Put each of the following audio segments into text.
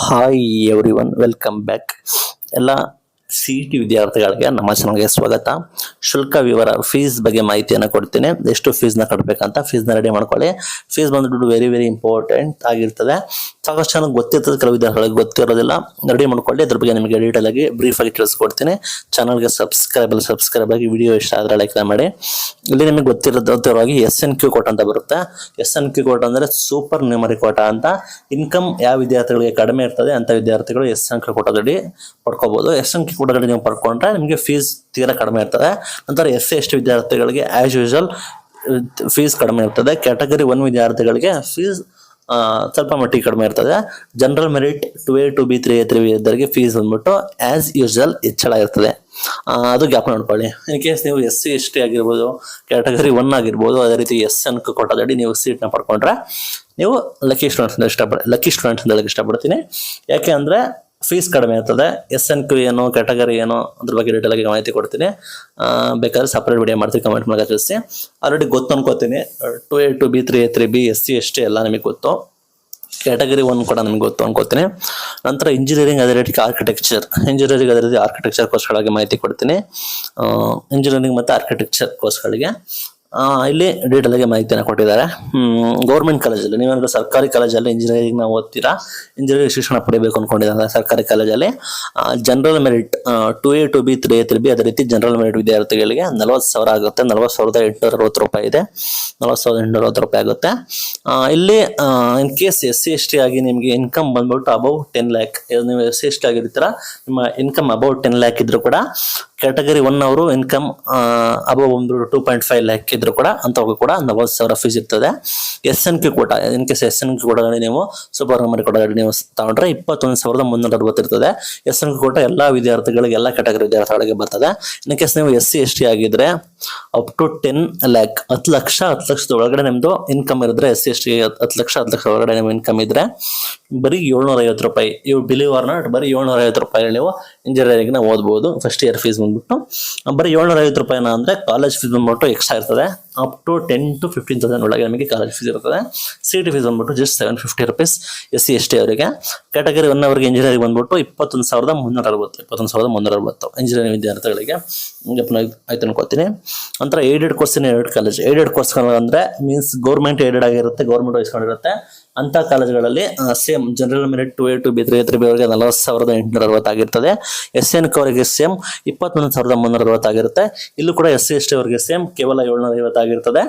Hi everyone, welcome back. ಎಲ್ಲ CET ವಿದ್ಯಾರ್ಥಿಗಳಿಗೆ ನಮ್ಮ ಚಾನಲ್ಗೆ ಸ್ವಾಗತ. ಶುಲ್ಕ ವಿವರ, ಫೀಸ್ ಬಗ್ಗೆ ಮಾಹಿತಿಯನ್ನು ಕೊಡ್ತೀನಿ. ಎಷ್ಟು ಫೀಸ್ನ ಕಟ್ಟಬೇಕಂತ ಫೀಸ್ನ ರೆಡಿ ಮಾಡ್ಕೊಳ್ಳಿ. ಫೀಸ್ ಬಂದ್ಬಿಟ್ಟು ವೆರಿ ವೆರಿ ಇಂಪಾರ್ಟೆಂಟ್ ಆಗಿರ್ತದೆ. ಸಾಕಷ್ಟು ಚೆನ್ನಾಗಿ ಗೊತ್ತಿರ್ತದೆ, ಕೆಲವು ವಿದ್ಯಾರ್ಥಿಗಳಿಗೆ ಗೊತ್ತಿರೋದಿಲ್ಲ. ರೆಡಿ ಮಾಡ್ಕೊಳ್ಳಿ. ಅದ್ರ ಬಗ್ಗೆ ನಿಮಗೆ ಡೀಟೇಲ್ ಆಗಿ ಬ್ರೀಫ್ ಆಗಿ ತಿಳಿಸ್ಕೊಡ್ತೀನಿ. ಚಾನಲ್ಗೆ ಸಬ್ಸ್ಕ್ರೈಬ್ ಆಗಿ, ವಿಡಿಯೋ ಇಷ್ಟ ಆದರೆ ಲೈಕ್ ಮಾಡಿ. ಇಲ್ಲಿ ನಿಮಗೆ ಗೊತ್ತಿರೋದಾಗಿ SNQ ಕೋಟ ಅಂತ ಬರುತ್ತೆ. SNQ ಕೋಟ ಅಂದ್ರೆ ಸೂಪರ್ ನ್ಯೂಮರಿ ಕೋಟ ಅಂತ. ಇನ್ಕಮ್ ಯಾವ ವಿದ್ಯಾರ್ಥಿಗಳಿಗೆ ಕಡಿಮೆ ಇರ್ತದೆ ಅಂತ ವಿದ್ಯಾರ್ಥಿಗಳು SNQ ಕೋಟದಲ್ಲಿ ಪಡ್ಕೋಬಹುದು. SNQ ಕೋಟದಲ್ಲಿ ನೀವು ಪಡ್ಕೊಂಡ್ರೆ ನಿಮಗೆ ಫೀಸ್ ತೀರಾ ಕಡಿಮೆ ಇರ್ತದೆ. ನಂತರ SC/ST ವಿದ್ಯಾರ್ಥಿಗಳಿಗೆ ಆಸ್ ಯೂಶುವಲ್ ಫೀಸ್ ಕಡಿಮೆ ಇರ್ತದೆ. ಕ್ಯಾಟಗರಿ 1 ವಿದ್ಯಾರ್ಥಿಗಳಿಗೆ ಫೀಸ್ ಸ್ವಲ್ಪ ಮಟ್ಟಿಗೆ ಕಡಿಮೆ ಇರ್ತದೆ. General merit 2A 2B 3A 3B ಇದ್ದವರಿಗೆ ಫೀಸ್ ಬಂದ್ಬಿಟ್ಟು ಆಸ್ ಯೂಶುವಲ್ ಹೆಚ್ಚಳ ಇರ್ತದೆ. ಅದು ಜ್ಞಾಪಕ ನೋಡ್ಕೊಳ್ಳಿ. ಇನ್ ಕೇಸ್ ನೀವು SC/ST ಆಗಿರ್ಬೋದು, ಕ್ಯಾಟಗರಿ 1 ಆಗಿರ್ಬೋದು, ಅದೇ ರೀತಿ SNQ ಕೋಟದಲ್ಲಿ ನೀವು ಸೀಟ್ನ ಪಡ್ಕೊಂಡ್ರೆ ನೀವು ಲಕ್ಕಿ ಸ್ಟೂಡೆಂಟ್ಸ್ ಅಂತ ಇಷ್ಟಪಡ್ತೀನಿ. ಯಾಕೆ ಅಂದ್ರೆ ಫೀಸ್ ಕಡಿಮೆ ಇರ್ತದೆ. SNQ ಏನು, ಕ್ಯಾಟಗರಿ ಏನು, ಅದ್ರ ಬಗ್ಗೆ ಡೀಟೇಲ್ ಆಗಿ ಮಾಹಿತಿ ಕೊಡ್ತೀನಿ. ಬೇಕಾದ್ರೆ ಸಪ್ರೇಟ್ ವಿಡಿಯೋ ಮಾಡ್ತೀನಿ, ಕಮೆಂಟ್ ಮೂಲಕ ತಿಳಿಸಿ. ಆಲ್ರೆಡಿ ಗೊತ್ತು ಅನ್ಕೋತೀನಿ. 2A 2B 3A 3B SC/ST ಎಲ್ಲ ನಿಮಗೆ ಗೊತ್ತು. ಕ್ಯಾಟಗರಿ 1 ಕೂಡ ನಿಮ್ಗೆ ಗೊತ್ತು ಅನ್ಕೋತೀನಿ. ನಂತರ ಇಂಜಿನಿಯರಿಂಗ್, ಅದೇ ರೀತಿ ಆರ್ಕಿಟೆಕ್ಚರ್ ಕೋರ್ಸ್ಗಳಿಗೆ ಮಾಹಿತಿ ಕೊಡ್ತೀನಿ. ಇಂಜಿನಿಯರಿಂಗ್ ಮತ್ತು ಆರ್ಕಿಟೆಕ್ಚರ್ ಕೋರ್ಸ್ಗಳಿಗೆ ಇಲ್ಲಿ ಡೀಟೇಲ್ ಆಗಿ ಮಾಹಿತಿಯನ್ನು ಕೊಟ್ಟಿದ್ದಾರೆ. ಗೌರ್ಮೆಂಟ್ ಕಾಲೇಜಲ್ಲಿ, ನೀವೇನಾದ್ರೂ ಸರ್ಕಾರಿ ಕಾಲೇಜಲ್ಲಿ ಇಂಜಿನಿಯರಿಂಗ್ ನಾವು ಓದ್ತೀರಾ, ಇಂಜಿನಿಯರಿಂಗ್ ಶಿಕ್ಷಣ ಪಡಿಬೇಕು ಅನ್ಕೊಂಡಿದ್ದಾರೆ ಸರ್ಕಾರಿ ಕಾಲೇಜಲ್ಲಿ, general merit 2A 2B 3A 3B ಅದೇ ರೀತಿ ಜನರಲ್ ಮೆರಿಟ್ ವಿದ್ಯಾರ್ಥಿಗಳಿಗೆ 40,000 ಆಗುತ್ತೆ. 40,860 ರೂಪಾಯಿ ಇದೆ. 40,860 ರೂಪಾಯಿ ಆಗುತ್ತೆ. ಇಲ್ಲಿ ಇನ್ ಕೇಸ್ SC/ST ಆಗಿ ನಿಮಗೆ ಇನ್ಕಮ್ ಬಂದ್ಬಿಟ್ಟು ಅಬೌವ್ 10 lakh, ನೀವು SC/ST ಆಗಿರ್ತೀರಾ, ನಿಮ್ಮ ಇನ್ಕಮ್ ಅಬೌವ್ 10 lakh ಇದ್ರು ಕೂಡ ಕ್ಯಾಟಗರಿ 1 ಅವರು ಇನ್ಕಮ್ ಅಬೌವ್ ಒಂದು 2.5 lakh ಇದ್ರು ಕೂಡ ಅಂತವ್ರಿಗೂ ಕೂಡ 40,000 ಫೀಸ್ ಇರ್ತದೆ. SNQ quota, in case SNQ ಕೋಟದಲ್ಲಿ ನೀವು ಸೂಪರ್ ನ್ಯೂಮರಿ ಕೋಟದಲ್ಲಿ ನೀವು ತಗೊಂಡ್ರೆ 21,360 ಇರ್ತದೆ. SNQ ಕೋಟ ಎಲ್ಲಾ ವಿದ್ಯಾರ್ಥಿಗಳಿಗೆ, ಎಲ್ಲ ಕ್ಯಾಟಗರಿ ವಿದ್ಯಾರ್ಥಿಗಳಿಗೆ ಬರ್ತದೆ. ಇನ್ ಕೇಸ್ ನೀವು SC/ST ಆಗಿದ್ರೆ ಅಪ್ ಟು 10 lakh, 10 ಲಕ್ಷದ ಒಳಗಡೆ ನಿಮ್ದು ಇನ್ಕಮ್ ಇರಿದ್ರೆ, SC/ST 10 ಲಕ್ಷ ಒಳಗಡೆ ನಿಮ್ಮ ಇನ್ಕಮ್ ಇದ್ರೆ ಬರೀ 750 ರೂಪಾಯಿ, ಇವು ಬಿಲೀವ್ ಆರ್ ನಾಟ್, ಬರೀ 750 ರೂಪಾಯಿ ನೀವು ಇಂಜಿನಿಯರಿಂಗ್ ನ ಓದ್ಬೋದು. ಫಸ್ಟ್ ಇಯರ್ ಫೀಸ್ ಬಂದ್ಬಿಟ್ಟು ಬರೀ 750 ರೂಪಾಯಿನ ಅಂದ್ರೆ ಕಾಲೇಜ್ ಫೀಸ್ ಬಂದ್ಬಿಟ್ಟು ಎಕ್ಸ್ಟ್ರಾ ಇರ್ತದೆ. ಅಪ್ ಟು 10 to 15,000 ಒಳಗೆ ನಮಗೆ ಕಾಲೇಜ್ ಫೀಸ್ ಇರ್ತದೆ. CET ಫೀಸ್ ಬಂದ್ಬಿಟ್ಟು ಜಸ್ಟ್ 750 rupees SC/ST ಅವರಿಗೆ. ಕ್ಯಾಟಗರಿ 1 ಅವರಿಗೆ ಇಂಜಿನಿಯರಿಂಗ್ ಬಂದ್ಬಿಟ್ಟು 21,360 ಇಂಜಿನಿಯರಿಂಗ್ ವಿದ್ಯಾರ್ಥಿಗಳಿಗೆ ಆಯ್ತು ಅನ್ಕೋತೀನಿ. ನಂತರ aided course, 2 college. Aided course ಅಂದ್ರೆ ಮೀನ್ಸ್ ಗೌರ್ಮೆಂಟ್ ಏಡೆಡ್ ಆಗಿರುತ್ತೆ, ಗೌರ್ಮೆಂಟ್ ವಹಿಸ್ಕೊಂಡಿರುತ್ತೆ. ಅಂತ ಕಾಲೇಜ್ಗಳಲ್ಲಿ same general merit 2A 2B 3A 3B ಅವರಿಗೆ 40,860 ಆಗಿರ್ತದೆ. SNQ ಅವರಿಗೆ ಸೇಮ್ 21,360 ಆಗಿರುತ್ತೆ. ಇಲ್ಲೂ ಕೂಡ SC/ST ಅವರಿಗೆ ಸೇಮ್ ಕೇವಲ 750 ಆಗಿರ್ತದೆ,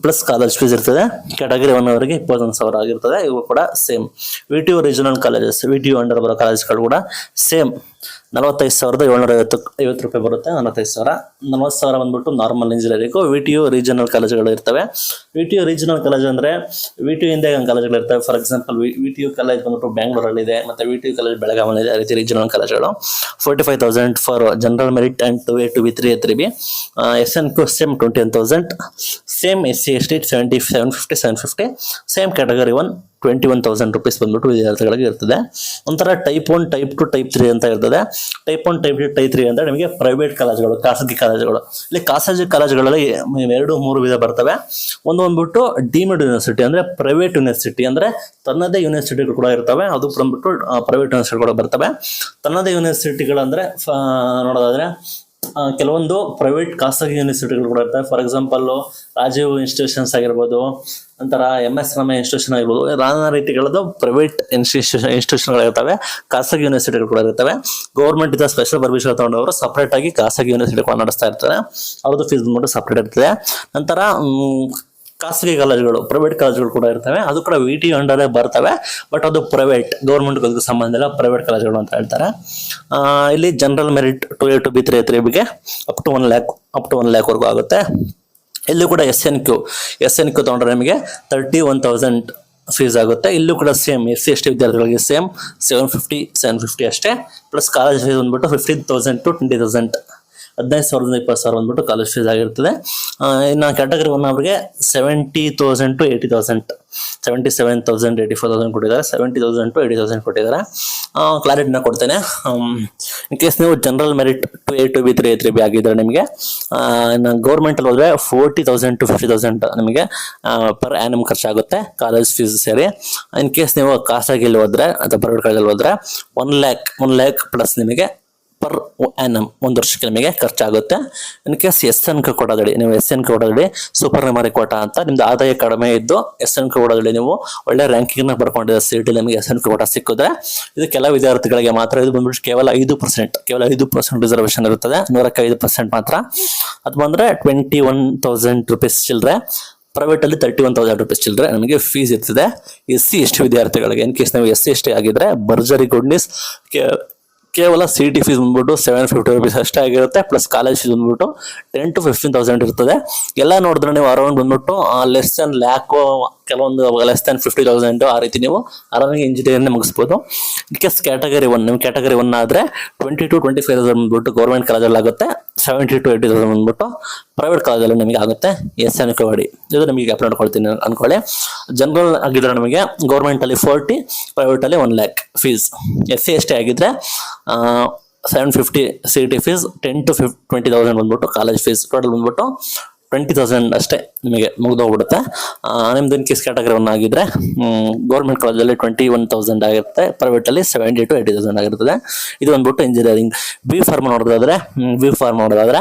ಪ್ಲಸ್ ಕಾಲೇಜ್ ಫೀಸ್ ಇರ್ತದೆ. ಕ್ಯಾಟಗರಿ 1 ಅವರಿಗೆ 21,000 ಆಗಿರ್ತದೆ. ಇವು ಕೂಡ same. VTU regional colleges, VTU under ಬರೋ ಕಾಲೇಜ್ಗಳು ಕೂಡ ಸೇಮ್ 45,750 ರೂಪಾಯಿ ಬರುತ್ತೆ. 40,000 ಬಂದ್ಬಿಟ್ಟು ನಾರ್ಮಲ್ ಇಂಜಿನಿಯರಿಂಗು. VTU ರೀಜನಲ್ ಕಾಲೇಜ್ಗಳು ಇರ್ತವೆ. VTU ರೀಜನಲ್ ಕಾಲೇಜ್ ಅಂದ್ರೆ VTU ಇಂದ ಕಾಲೇಜ್ಗಳು ಇರ್ತವೆ. ಫಾರ್ ಎಕ್ಸಾಂಪಲ್ VTU ಕಾಲೇಜ್ ಬಂದ್ಬಿಟ್ಟು ಬ್ಯಾಂಗ್ಳೂರಲ್ಲಿ ಇದೆ, ಮತ್ತೆ VTU ಕಾಲೇಜ್ ಬೆಳಗಾವಿಯಲ್ಲಿ ಇದೆ. ಆ ರೀತಿ ರೀಜನಲ್ ಕಾಲೇಜ್ಗಳು 45,000 for general merit and 2A 2B 3A 3B. SNQ same 21,000. Same SC/ST 750. Same category 1 21,000 rupees ಬಂದ್ಬಿಟ್ಟು ವಿದ್ಯಾರ್ಥಿಗಳಿಗೆ ಇರ್ತದೆ. ಒಂಥರ ಟೈಪ್ 1, ಟೈಪ್ 2, ಟೈಪ್ 3 ಅಂತ ಇರ್ತದೆ. ಟೈಪ್ 1, ಟೈಪ್ 2, ಟೈಪ್ 3 ಅಂದ್ರೆ ನಿಮಗೆ ಪ್ರೈವೇಟ್ ಕಾಲೇಜ್ಗಳು, ಖಾಸಗಿ ಕಾಲೇಜ್ಗಳು. ಇಲ್ಲಿ ಖಾಸಗಿ ಕಾಲೇಜ್ಗಳಲ್ಲಿ 2-3 ವಿಧ ಬರ್ತವೆ. ಒಂದು ಬಂದ್ಬಿಟ್ಟು ಡೀಮ್ಡ್ ಯೂನಿವರ್ಸಿಟಿ, ಅಂದ್ರೆ ಪ್ರೈವೇಟ್ ಯೂನಿವರ್ಸಿಟಿ, ಅಂದ್ರೆ ತನ್ನದೇ ಯೂನಿವರ್ಸಿಟಿಗಳು ಕೂಡ ಇರ್ತವೆ. ಅದು ಬಂದ್ಬಿಟ್ಟು ಪ್ರೈವೇಟ್ ಯೂನಿವರ್ಸಿಟಿಗಳು ಬರ್ತವೆ. ತನ್ನದೇ ಯೂನಿವರ್ಸಿಟಿಗಳು ಅಂದ್ರೆ ನೋಡೋದಾದ್ರೆ ಕೆಲವೊಂದು ಪ್ರೈವೇಟ್ ಖಾಸಗಿ ಯೂನಿವರ್ಸಿಟಿಗಳು ಕೂಡ ಇರ್ತವೆ. ಫಾರ್ ಎಕ್ಸಾಂಪಲ್ ರಾಜೀವ್ ಇನ್ಸ್ಟಿಟ್ಯೂಷನ್ಸ್ ಆಗಿರ್ಬೋದು, ನಂತರ MS ರಾಮಯ್ಯ ಇನ್ಸ್ಟಿಟ್ಯೂಷನ್ ಆಗಿರ್ಬೋದು. ನಾನಾ ರೀತಿಗಳದ್ದು ಪ್ರೈವೇಟ್ ಇನ್ಸ್ಟಿಟ್ಯೂಷನ್ಗಳಿರ್ತವೆ, ಖಾಸಗಿ ಯೂನಿವರ್ಸಿಟಿಗಳು ಕೂಡ ಇರ್ತವೆ. ಗೌರ್ಮೆಂಟ್ ಇಂದ ಸ್ಪೆಷಲ್ ಪರ್ಮಿಷನ್ ತಗೊಂಡವರು ಸಪರೇಟ್ ಆಗಿ ಖಾಸಗಿ ಯೂನಿವರ್ಸಿಟಿ ಕೂಡ ನಡೆಸ್ತಾ ಇರ್ತಾರೆ. ಅವ್ರದ್ದು ಫೀಸ್ ಬಂದ್ಬಿಟ್ಟು ಸಪರೇಟ್ ಇರ್ತದೆ. ನಂತರ ಖಾಸಗಿ ಕಾಲೇಜುಗಳು, ಪ್ರೈವೇಟ್ ಕಾಲೇಜುಗಳು ಕೂಡ ಇರ್ತವೆ. ಅದು ಕೂಡ VTU ಅಂಡರೇ ಬರ್ತವೆ, ಬಟ್ ಅದು ಪ್ರೈವೇಟ್, ಗೌರ್ಮೆಂಟ್ ಸಂಬಂಧ ಇಲ್ಲ, ಪ್ರೈವೇಟ್ ಕಾಲೇಜುಗಳು ಅಂತ ಹೇಳ್ತಾರೆ. ಇಲ್ಲಿ general merit 2A 2B 3A 3Bಗೆ ಅಪ್ ಟು 1 lakh ವರೆಗೂ ಆಗುತ್ತೆ. ಇಲ್ಲೂ ಕೂಡ SNQ ತಗೊಂಡ್ರೆ ನಿಮಗೆ 31,000 ಫೀಸ್ ಆಗುತ್ತೆ. ಇಲ್ಲೂ ಕೂಡ ಸೇಮ್ SC/ST ವಿದ್ಯಾರ್ಥಿಗಳಿಗೆ ಸೇಮ್ 750 ಅಷ್ಟೇ. ಪ್ಲಸ್ ಕಾಲೇಜ್ ಫೀಸ್ ಬಂದ್ಬಿಟ್ಟು 15,000 to 20,000 15,000 20,000 ಬಂದ್ಬಿಟ್ಟು ಕಾಲೇಜ್ ಫೀಸ್ ಆಗಿರ್ತದೆ. ಇನ್ನು ಕ್ಯಾಟಗರಿ 1 ಅವ್ರಿಗೆ 70,000 to 80,000, 77,000 84,000 ಕೊಟ್ಟಿದ್ದಾರೆ, 70,000 to 80,000 ಕೊಟ್ಟಿದ್ದಾರೆ. ಕ್ಲಾರಿಟಿನ ಕೊಡ್ತೇನೆ. ಇನ್ ಕೇಸ್ ನೀವು general merit 2A 2B 3A 3B ಆಗಿದ್ರೆ ನಿಮಗೆ ಗೌರ್ಮೆಂಟ್ ಅಲ್ಲಿ ಹೋದ್ರೆ 40,000 to 50,000 ನಿಮಗೆ ಪರ್ ಆ್ಯನಮ್ ಖರ್ಚಾಗುತ್ತೆ ಕಾಲೇಜ್ ಫೀಸ್ ಸೇರಿ. ಇನ್ ಕೇಸ್ ನೀವು ಖಾಸಗಿಯಲ್ಲಿ ಹೋದ್ರೆ ಅಥವಾ ಪ್ರೈವೇಟ್ ಕಾಲೇಜಲ್ಲಿ ಹೋದ್ರೆ 1 lakh ಪ್ಲಸ್ ನಿಮಗೆ ಪರ್ ಆ್ಯನಮ್ 1 ವರ್ಷಕ್ಕೆ ನಿಮಗೆ ಖರ್ಚಾಗುತ್ತೆ. ಇನ್ ಕೇಸ್ SN ಕೊಡೋದಡಿ ನೀವು SN ಕೊಡೋದಡಿ ಸೂಪರ್ ಮೆಮೊರಿ ಕೋಟಾ ಅಂತ ನಿಮ್ದು ಆದಾಯ ಕಡಿಮೆ ಇದ್ದು SN ಕೊಡೋದಡಿ ನೀವು ಒಳ್ಳೆ ರ್ಯಾಂಕಿಂಗ್ ನ ಬರ್ಕೊಂಡಿರೋ CET ನಿಮಗೆ SN ಕೋಟಾ ಸಿಕ್ಕಿದ್ರೆ ಇದು ಕೆಲ ವಿದ್ಯಾರ್ಥಿಗಳಿಗೆ ಮಾತ್ರ. ಇದು ಬಂದ್ಬಿಟ್ಟು ಕೇವಲ 5% ರಿಸರ್ವೇಶನ್ ಇರುತ್ತದೆ, 100ಕ್ಕೆ 5% ಮಾತ್ರ. ಅದು ಬಂದ್ರೆ 21,000 ರೂಪೀಸ್ ಚಿಲ್ಲರೆ. ಪ್ರೈವೇಟ್ ಅಲ್ಲಿ 31,000 ರೂಪೀಸ್ ಚಿಲ್ಲರೆ ನಮಗೆ ಫೀಸ್ ಇರ್ತದೆ SC ST ವಿದ್ಯಾರ್ಥಿಗಳಿಗೆ. ಇನ್ ಕೇಸ್ ನೀವು SC ST ಆಗಿದ್ರೆ ಭರ್ಜರಿ ಗುಡ್ ನ್ಯೂಸ್, ಕೇವಲ CET ಫೀಸ್ ಬಂದ್ಬಿಟ್ಟು 750 ರೂಪೀಸ್ ಅಷ್ಟೇ ಆಗಿರುತ್ತೆ. ಪ್ಲಸ್ ಕಾಲೇಜ್ ಫೀಸ್ ಬಂದ್ಬಿಟ್ಟು 10,000 to 15,000 ಇರ್ತದೆ. ಎಲ್ಲ ನೋಡಿದ್ರೆ ನೀವು ಅರೌಂಡ್ ಬಂದ್ಬಿಟ್ಟು ಲೆಸ್ ದನ್ ಲ್ಯಾಕ್, ಕೆಲವೊಂದು ಲೆಸ್ ದನ್ 50,000 ಆ ರೀತಿ ನೀವು ಆರಾಮಾಗಿ ಇಂಜಿನಿಯರಿಂಗ್ ಮುಗಿಸ್ಬೋದು. ಇನ್ ಕೇಸ್ ಕ್ಯಾಟಗರಿ 1 ನಿಮ್ಮ ಕ್ಯಾಟಗರಿ 1 ಆದ್ರೆ 20,000 to 25,000 ಬಂದ್ಬಿಟ್ಟು ಗೌರ್ಮೆಂಟ್ ಕಾಲೇಜಲ್ಲಿ ಆಗುತ್ತೆ, 70,000 to 80,000 ಬಂದ್ಬಿಟ್ಟು ಪ್ರೈವೇಟ್ ಕಾಲೇಜಲ್ಲಿ ನಿಮಗೆ ಆಗುತ್ತೆ. SN ಕೊಡಿ, ಇದು ನಿಮಗೆ ಅಪ್ಲೈ ಮಾಡ್ಕೊಳ್ತೀನಿ ಅನ್ಕೊಳ್ಳಿ. ಜನರಲ್ ಆಗಿದ್ರೆ ನಮಗೆ ಗೌರ್ಮೆಂಟ್ ಅಲ್ಲಿ 40, ಪ್ರೈವೇಟ್ ಅಲ್ಲಿ 1 lakh ಫೀಸ್. SC ST ಆಗಿದ್ರೆ 750 CET ಫೀಸ್, 10,000 to 20,000 ಬಂದ್ಬಿಟ್ಟು ಕಾಲೇಜ್ ಫೀಸ್. ಟೋಟಲ್ ಬಂದ್ಬಿಟ್ಟು 20,000 ಅಷ್ಟೇ ನಿಮಗೆ ಮುಗಿದೋಗ್ಬಿಡುತ್ತೆ. ನಿಮ್ದು ಇನ್ ಕೇಸ್ ಕ್ಯಾಟಗರಿ 1 ಆಗಿದ್ರೆ ಗೌರ್ಮೆಂಟ್ ಕಾಲೇಜಲ್ಲಿ 21,000 ಆಗಿರುತ್ತೆ, ಪ್ರೈವೇಟ್ ಅಲ್ಲಿ 70,000 to 80,000 ಆಗಿರ್ತದೆ. ಇದು ಬಂದ್ಬಿಟ್ಟು ಇಂಜಿನಿಯರಿಂಗ್. ಬಿ ಫಾರ್ಮ್ ನೋಡೋದಾದ್ರೆ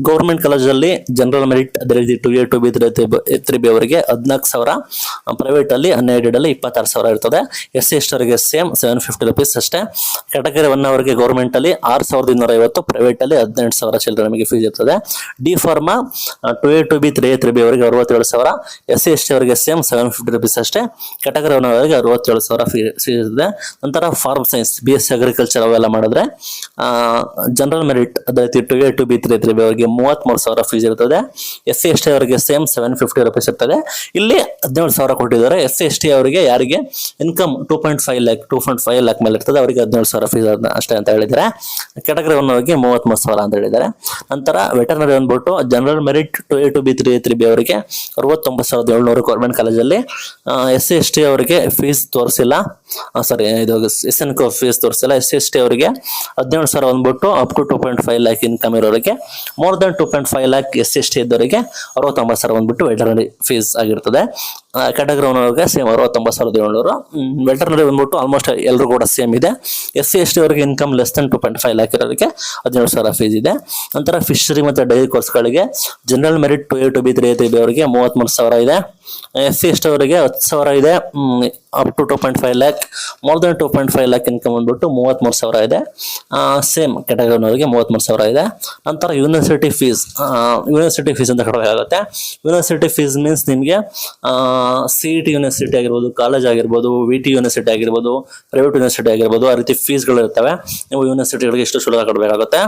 ಗೌರ್ಮೆಂಟ್ ಕಾಲೇಜಲ್ಲಿ ಜನರಲ್ ಮೆರಿಟ್ ಅದೇ ರೀತಿ 2A 2B 3B ಅವರಿಗೆ 14,000, ಪ್ರೈವೇಟ್ ಅಲ್ಲಿ ಅನ್ಎಡೆಡ್ ಅಲ್ಲಿ 26,000 ಇರ್ತದೆ. SC ST ಅವರಿಗೆ ಸೇಮ್ 750 ರೂಪೀಸ್ ಅಷ್ಟೇ. ಕ್ಯಾಟಗರಿ 1 ಅವರಿಗೆ ಗೌರ್ಮೆಂಟ್ ಅಲ್ಲಿ 6,250, ಪ್ರೈವೇಟ್ ಅಲ್ಲಿ 18,000 ಚಿಲ್ಲರೆ ನಮಗೆ ಫೀಸ್ ಇರ್ತದೆ. D pharma 2A 2B 3A 3B ಅವರಿಗೆ 67,000, SC ST ಅವರಿಗೆ ಸೇಮ್ 750 ರೂಪೀಸ್ ಅಷ್ಟೇ. ಕ್ಯಾಟಗರಿ 1 ಅವರಿಗೆ 67,000 ಫೀಸ್ ಇರ್ತದೆ. ನಂತರ ಫಾರ್ಮ್ ಸೈನ್ಸ್ BSc ಅಗ್ರಿಕಲ್ಚರ್ ಅವೆಲ್ಲ ಮಾಡಿದ್ರೆ ಜನರಲ್ ಮೆರಿಟ್ ಅದೇ ರೀತಿ 2A 2B 3A 3B ಅವರಿಗೆ 33,000 ಫೀಸ್ ಇರ್ತದೆ. SC ST ಅವರಿಗೆ ಸೇಮ್ 750 ರೂಪೀಸ್ ಇರ್ತದೆ. ಇಲ್ಲಿ 17,000 ಕೊಟ್ಟಿದ್ದಾರೆ. SC ST ಅವರಿಗೆ ಯಾರಿಗೆ ಇನ್ಕಮ್ 2.5 lakh ಮೇಲೆ ಇರ್ತದೆ ಅವರಿಗೆ 17,000 ಫೀಸ್ ಅಷ್ಟೇ ಅಂತ ಹೇಳಿದ್ದಾರೆ. ಕ್ಯಾಟಗರಿ 1 ಅವರಿಗೆ 33,000 ಅಂತ ಹೇಳಿದ್ದಾರೆ. ನಂತರ ವೆಟರ್ನರಿ ಅಂದ್ಬಿಟ್ಟು general merit 2A 2B 3A 3B ಅವರಿಗೆ 69,700 ಗೌರ್ಮೆಂಟ್ ಕಾಲೇಜಲ್ಲಿ. SC ST ಅವರಿಗೆ ಫೀಸ್ ತೋರಿಸಿಲ್ಲ, ಸಾರಿ ಇದು SN ಫೀಸ್ ತೋರಿಸಿಲ್ಲ. SC ST ಅವರಿಗೆ 17,000 ಬಂದ್ಬಿಟ್ಟು ಅಪ್ ಟು 2.5 lakh ಇನ್ಕಮ್ ಇರೋರಿಗೆ, more than 2.5 lakh SC ST ಇದ್ದವರಿಗೆ 69,000 ಬಂದ್ಬಿಟ್ಟು ವೆಟರ್ನರಿ ಫೀಸ್ ಆಗಿರ್ತದೆ. ಕ್ಯಾಟಗರಿ 1 ಅವರಿಗೆ ಸೇಮ್ 69,700. ವೆಟರ್ನರಿ ಬಂದ್ಬಿಟ್ಟು ಆಲ್ಮೋಸ್ಟ್ ಎಲ್ಲರೂ ಕೂಡ ಸೇಮ್ ಇದೆ. SC ST ಅವರಿಗೆ ಇನ್ಕಮ್ ಲೆಸ್ ದನ್ 2.5 lakh ಇರೋರಿಗೆ 17,000 ಫೀಸ್ ಇದೆ. ನಂತರ ಫಿಶರಿ ಮತ್ತು ಡೈರಿ ಕೋರ್ಸ್ಗಳಿಗೆ general merit 2A 2B 3A 3B ಅವರಿಗೆ 33,000 ಇದೆ. SC ST ಅವರಿಗೆ 10,000 ಇದೆ, up to 2.5 lakh, more than 2.5 lakh income ಬಂದ್ಬಿಟ್ಟು 33,000 ಇದೆ. ಸೇಮ್ ಕ್ಯಾಟಗರಿ 1 ಅವರಿಗೆ 33,000 ಇದೆ. ನಂತರ ಯೂನಿವರ್ಸಿಟಿ ಫೀಸ್ ಅಂತ ಕಟ್ಟಬೇಕಾಗುತ್ತೆ. ಯೂನಿವರ್ಸಿಟಿ ಫೀಸ್ ಮೀನ್ಸ್ ನಿಮಗೆ CET ಯೂನಿವರ್ಸಿಟಿ ಆಗಿರ್ಬೋದು, ಕಾಲೇಜ್ ಆಗಿರ್ಬೋದು, VT ಯೂನಿವರ್ಸಿಟಿ ಆಗಿರ್ಬೋದು, ಪ್ರೈವೇಟ್ ಯೂನಿವರ್ಸಿಟಿ ಆಗಿರ್ಬೋದು, ಆ ರೀತಿ ಫೀಸ್ಗಳು ಇರ್ತವೆ. ನೀವು ಯೂನಿವರ್ಸಿಟಿಗಳಿಗೆ ಇಷ್ಟು ಶುಲ್ಕ ಕಟ್ಟಬೇಕಾಗುತ್ತೆ.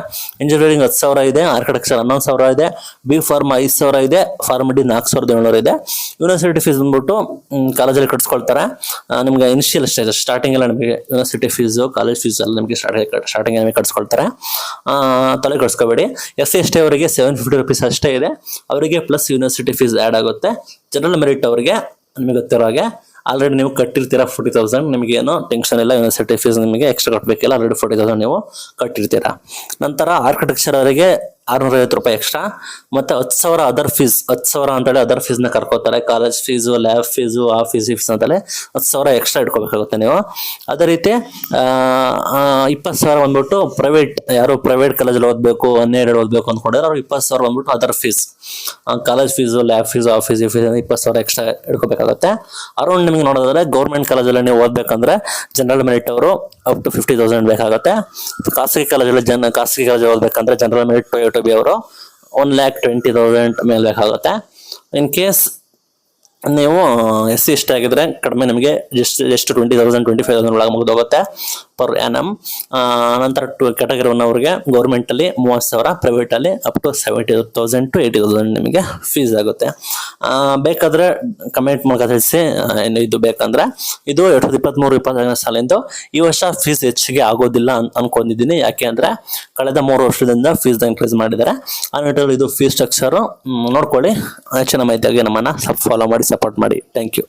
ಇಂಜಿನಿಯರಿಂಗ್ 10,000 ಇದೆ, ಆರ್ಕಿಟೆಕ್ಚರ್ 11,000 ಇದೆ, ಬಿ ಫಾರ್ಮ್ 5,000 ಇದೆ, ಫಾರ್ಮ್ ಡಿ 4,700 ಇದೆ. ಯೂನಿವರ್ಸಿಟಿ ಫೀಸ್ ಬಂದ್ಬಿಟ್ಟು ಕಾಲೇಜಲ್ಲಿ ಕಟ್ಸ್ಕೊಳ್ತಾರೆ. ನಿಮ್ಗೆ ಇನಿಷಿಯಲ್ ಸ್ಟೇಜ್ ಸ್ಟಾರ್ಟಿಂಗ್ ಎಲ್ಲ ನಿಮಗೆ ಯೂನಿವರ್ಸಿಟಿ ಫೀಸು ಕಾಲೇಜ್ ಫೀಸ್ ಎಲ್ಲ ನಿಮಗೆ ಸ್ಟಾರ್ಟಿಂಗ್ ನಿಮಗೆ ಕಟ್ಸ್ಕೊಳ್ತಾರೆ. ತಲೆ ಕಟ್ಸ್ಕೋಬೇಡಿ. SC ST ಅವರಿಗೆ 750 ರೂಪೀಸ್ ಅಷ್ಟೇ ಇದೆ, ಅವರಿಗೆ ಪ್ಲಸ್ ಯೂನಿವರ್ಸಿಟಿ ಫೀಸ್ ಆ್ಯಡ್ ಆಗುತ್ತೆ. ಜನರಲ್ ಮೆರಿಟ್ ಅವರಿಗೆ ನಿಮಗೆ ಗೊತ್ತಿರೋ ಹಾಗೆ ಆಲ್ರೆಡಿ ನೀವು ಕಟ್ಟಿರ್ತೀರಾ 40,000, ನಿಮಗೆ ಏನೋ ಟೆನ್ಷನ್ ಇಲ್ಲ. ಯೂನಿವರ್ಸಿಟಿ ಫೀಸ್ ನಿಮಗೆ ಎಕ್ಸ್ಟ್ರಾ ಕಟ್ಟಬೇಕಿಲ್ಲ, ಆಲ್ರೆಡಿ 40,000 ನೀವು ಕಟ್ಟಿರ್ತೀರಾ. ನಂತರ ಆರ್ಕಿಟೆಕ್ಚರ್ ಅವರಿಗೆ 650 ರೂಪಾಯಿ ಎಕ್ಸ್ಟ್ರಾ, ಮತ್ತೆ 10,000 ಅದರ್ ಫೀಸ್, 10,000 ಅಂತೇಳಿ ಅದರ್ ಫೀಸ್ನ ಕರ್ಕೋತಾರೆ. ಕಾಲೇಜ್ ಫೀಸು, ಲ್ಯಾಬ್ ಫೀಸು, ಆ ಫೀಸ್ ಅಂತೇಳಿ 10,000 ಎಕ್ಸ್ಟ್ರಾ ಇಟ್ಕೋಬೇಕಾಗುತ್ತೆ ನೀವು. ಅದೇ ರೀತಿ 20,000 ಬಂದ್ಬಿಟ್ಟು ಪ್ರೈವೇಟ್, ಯಾರು ಪ್ರೈವೇಟ್ ಕಾಲೇಜಲ್ಲಿ ಓದಬೇಕು, ಅನ್ಎಡೆಡ್ ಓದಬೇಕು ಅಂದ್ಕೊಂಡಿದ್ರೆ ಅವ್ರು 20,000 ಬಂದ್ಬಿಟ್ಟು other fees, college fees, lab fees, ಆ ಫೀಸ್ 20,000 ಎಕ್ಸ್ಟ್ರಾ ಇಟ್ಕೋಬೇಕಾಗುತ್ತೆ. ಅರೌಂಡ್ ನಿಮಗೆ ನೋಡೋದಾದ್ರೆ ಗೌರ್ಮೆಂಟ್ ಕಾಲೇಜಲ್ಲಿ ನೀವು ಓದಬೇಕಂದ್ರೆ ಜನರಲ್ ಮೆರಿಟ್ ಅವರು ಅಪ್ ಟು 50,000 ಬೇಕಾಗುತ್ತೆ. ಖಾಸಗಿ ಕಾಲೇಜಲ್ಲಿ ಓದಬೇಕಂದ್ರೆ ಜನರಲ್ ಮೆರಿಟ್ 2A 2B ಅವರು 1,20,000 ಮೇಲೆ ಬೇಕಾಗುತ್ತೆ. ಇನ್ ಕೇಸ್ ನೀವು SC ST ಆಗಿದ್ರೆ ಕಡಿಮೆ ನಿಮಗೆ ಜಸ್ಟ್ 20,000 25,000 ಒಳಗೆ ಮುಗಿದೋಗುತ್ತೆ ಪರ್ ಆ್ಯನಮ್. ನಂತರ ಕ್ಯಾಟಗರಿ 1 ಅವ್ರಿಗೆ ಗೌರ್ಮೆಂಟಲ್ಲಿ 30,000, ಪ್ರೈವೇಟಲ್ಲಿ ಅಪ್ ಟು 70,000 to 80,000 ನಿಮಗೆ ಫೀಸ್ ಆಗುತ್ತೆ. ಬೇಕಾದರೆ ಕಮೆಂಟ್ ಮೂಲಕ ತಿಳಿಸಿ ಇದು ಬೇಕಂದ್ರೆ. ಇದು 2023-24 ಸಾಲಿಂದು. ಈ ವರ್ಷ ಫೀಸ್ ಹೆಚ್ಚಿಗೆ ಆಗೋದಿಲ್ಲ ಅನ್ಕೊಂಡಿದ್ದೀನಿ. ಯಾಕೆ ಅಂದರೆ ಕಳೆದ 3 ವರ್ಷದಿಂದ ಫೀಸ್ ಇನ್ಕ್ರೀಸ್ ಮಾಡಿದ್ದಾರೆ. ಆ ನಿಟ್ಟಿನಲ್ಲಿ ಇದು ಫೀಸ್ ಸ್ಟ್ರಕ್ಚರು ನೋಡ್ಕೊಳ್ಳಿ. ಹೆಚ್ಚಿನ ಮಾಹಿತಿಯಾಗಿ ನಮ್ಮನ್ನು ಫಾಲೋ ಮಾಡಿ ಸಪೋರ್ಟ್ ಮಾಡಿ. Thank you.